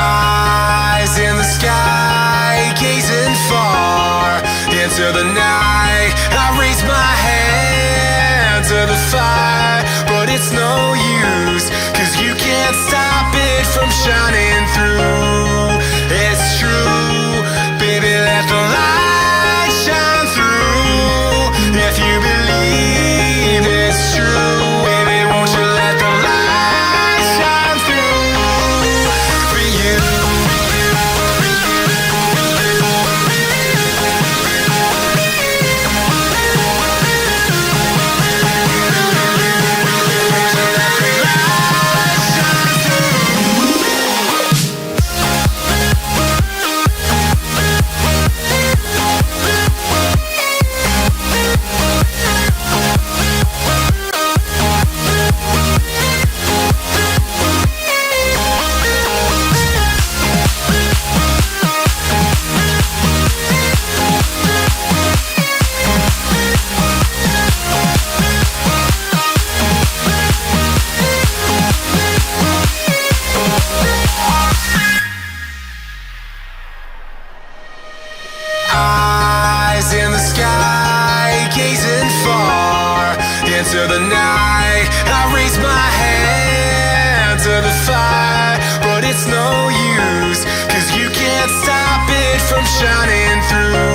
Eyes in the sky, gazing far into the night. I raise my hand to the fire, but it's no use, 'cause you can't stop it from shining through. It's true, baby, let the light shine through. If you believe it's true, baby, won't you let the light shine through for you. Eyes in the sky, gazing far into the night. I raise my hand to the fire, but it's no use, 'cause you can't stop it from shining through.